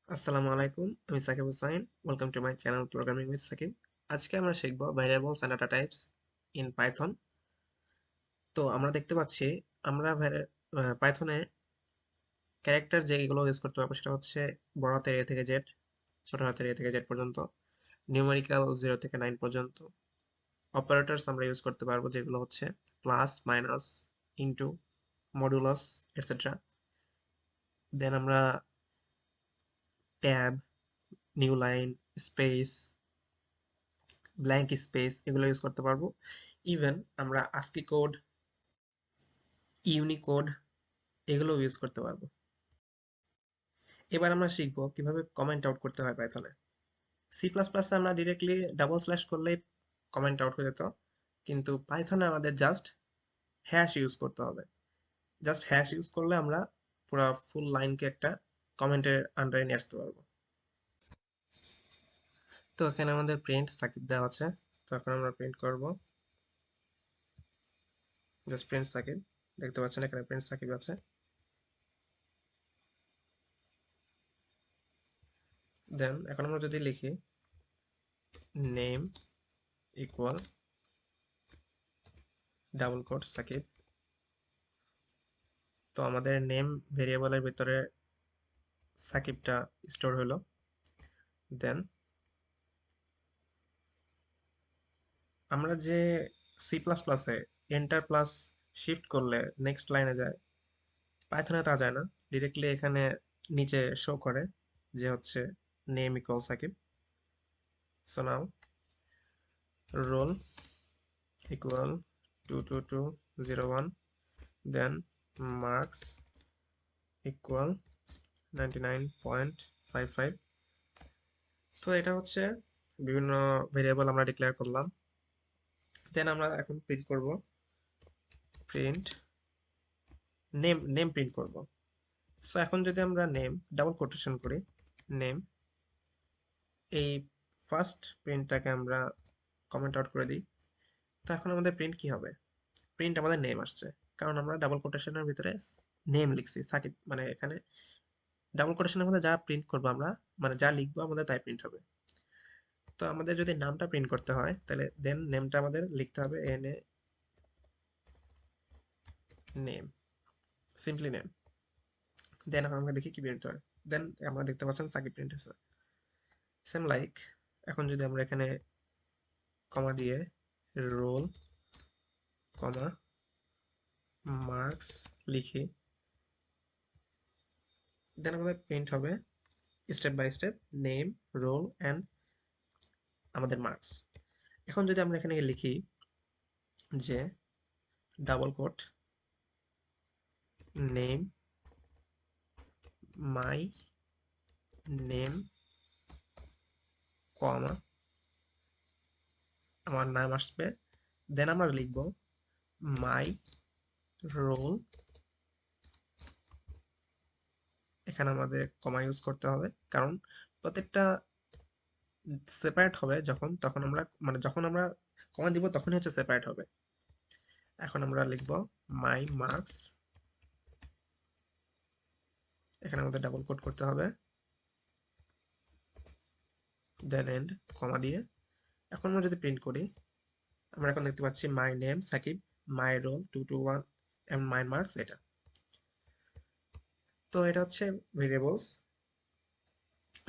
আসসালামু আলাইকুম, আমি Sakib Hussain. Welcome to my channel programming with Sakib. আজকে আমরা শিখব variables and data types in Python. তো আমরা দেখতে পাচ্ছি আমরা পাইথনে ক্যারেক্টার যেগুলো ইউজ করতে পারবো সেটা হচ্ছে বড় হাতের এ থেকে জেড, ছোট হাতের এ থেকে জেড পর্যন্ত, নিউমেরিক্যাল 0 থেকে 9 পর্যন্ত। অপারেটরস আমরা ইউজ করতে পারবো যেগুলো হচ্ছে plus, minus, into, modulus, etcetera. Then আমরা tab, new line, space, blank space এগুলো ইউজ করতে পারবো। ইভেন আমরা আস্কি কোড, ইউনিকোড এগুলো ইউজ করতে পারবো। এবার আমরা শিখবো কিভাবে কমেন্ট আউট করতে হয় পাইথনে। সি প্লাস প্লাসে আমরা ডিরেক্টলি ডাবল স্ল্যাশ করলেই কমেন্ট আউট হয়ে যেত, কিন্তু পাইথনে আমাদের জাস্ট হ্যাশ ইউজ করতে হবে। জাস্ট হ্যাশ ইউজ করলে আমরা পুরো ফুল লাইনকে একটা কমেন্টের আন্ডারে নিয়ে আসতে পারবো। তো এখানে আমাদের প্রিন্ট সাকিব দেওয়া আছে, তো এখন আমরা প্রিন্ট করব জাস্ট প্রিন্ট সাকিব। দেখতে পাচ্ছেন এখানে প্রিন্ট সাকিব আছে। দেন এখন আমরা যদি লিখি name equal double quote Sakib, তো আমাদের নেম ভেরিয়েবলের ভিতরে সাকিবটা স্টোর হলো। দেন আমরা যে সি প্লাস প্লাসে এন্টার প্লাস শিফট করলে নেক্সট লাইনে যায়, পাইথনে তা যায় না, ডিরেক্টলি এখানে নিচে শো করে যে হচ্ছে name equal Sakib. So now roll equal 22201, then marks equal 99.55। তো এটা হচ্ছে বিভিন্ন ভেরিয়েবল আমরা ডিক্লেয়ার করলাম। দেন আমরা এখন প্রিন্ট করব, প্রিন্ট নেম প্রিন্ট করব। সো এখন যদি আমরা নেম ডাবল কোটেশন করি, নেম, এই ফার্স্ট প্রিন্টটাকে আমরা কমেন্ট আউট করে দিই। তো এখন আমাদের প্রিন্ট কি হবে? প্রিন্ট আমাদের নেম আসছে, কারণ আমরা ডাবল কোটেশনের ভিতরে নেম লিখছি সাকিব, মানে এখানে ডাবল কোটেশনের মধ্যে যা প্রিন্ট করবো আমরা, মানে যা লিখবো আমাদের তাই প্রিন্ট হবে। তো আমাদের যদি নামটা প্রিন্ট করতে হয় তাহলে দেন নেমটা আমাদের লিখতে হবে N A name, simply name. Then এখন আমরা দেখি কি প্রিন্ট হয়। দেন আমরা দেখতে পাচ্ছেন সাকিব প্রিন্ট হয়েছে। সেম লাইক এখন যদি আমরা এখানে কমা দিয়ে রোল কমা মার্কস লিখি, দেন আমাদের প্রিন্ট হবে step by step name, roll and আমাদের মার্কস। এখন যদি আমরা এখানে লিখি যে double quote name my name comma আমার নাম আসবে, দেন আমরা লিখব মাই রোল, এখানে আমাদের কমা ইউজ করতে হবে কারণ প্রত্যেকটা সেপারেট হবে যখন, তখন আমরা মানে যখন আমরা কমা দিব তখনই হচ্ছে সেপারেট হবে। এখন আমরা লিখব মাই মার্কস, এখানে আমাদের ডাবল কোট করতে হবে, দেন এন্ড কমা দিয়ে। এখন আমরা যদি প্রিন্ট করি, আমরা এখন দেখতে পাচ্ছি my name Sakib, my roll 221 and my marks এটা। তো এটা হচ্ছে ভেরিয়েবলস।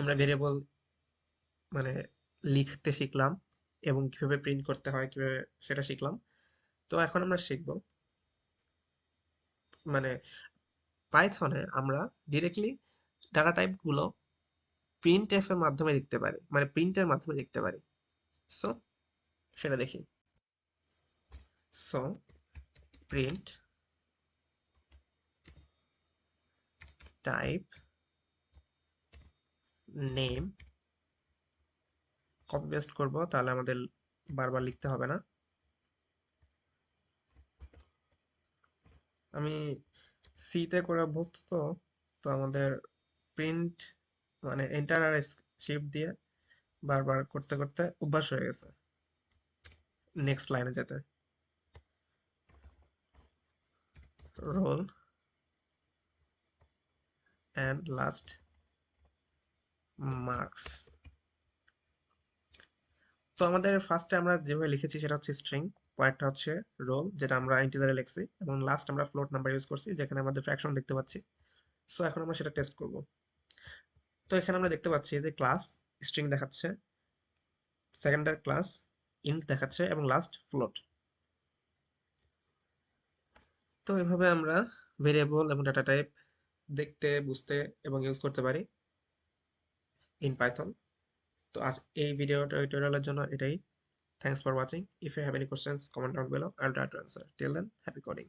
আমরা ভেরিয়েবল মানে লিখতে শিখলাম এবং কিভাবে প্রিন্ট করতে হয় কিভাবে সেটা শিখলাম। তো এখন আমরা শিখব মানে পাইথনে আমরা ডিরেক্টলি ডাটা টাইপগুলো প্রিন্ট এফ এর মাধ্যমে লিখতে পারি, মানে প্রিন্টের মাধ্যমে লিখতে পারি। সো সেটা দেখি। So print type name, copy paste করব তাহলে আমাদের বারবার লিখতে হবে না। আমি সিতে করে অভ্যস্ত, তো তো আমাদের প্রিন্ট মানে এন্টার আর শিফট দিয়ে বারবার করতে করতে অভ্যাস হয়ে গেছে নেক্সট লাইনে যেতে। Roll and last marks. তো আমাদের ফার্স্টে আমরা যেভাবে লিখেছি সেটা হচ্ছে স্ট্রিং, পরেরটা হচ্ছে রোল যেটা আমরা ইন্টিজারে লিখছি, এবং লাস্ট আমরা ফ্লোট নাম্বার ইউজ করছি যেখানে আমাদের ফ্র্যাকশন দেখতে পাচ্ছি। সো এখন আমরা সেটা টেস্ট করব। তো এখানে আমরা দেখতে পাচ্ছি যে ক্লাস স্ট্রিং দেখাচ্ছে, সেকেন্ডার ক্লাস ইন্ট দেখাচ্ছে, এবং লাস্ট ফ্লোট। তো এভাবে আমরা ভেরিয়েবল এবং ডাটা টাইপ দেখতে, বুঝতে এবং ইউজ করতে পারি ইন পাইথন। তো আজ এই ভিডিও টিউটোরিয়ালের জন্য এটাই। Thanks for watching. If you have any questions, comment down below. I'll try to answer. Till then, happy coding.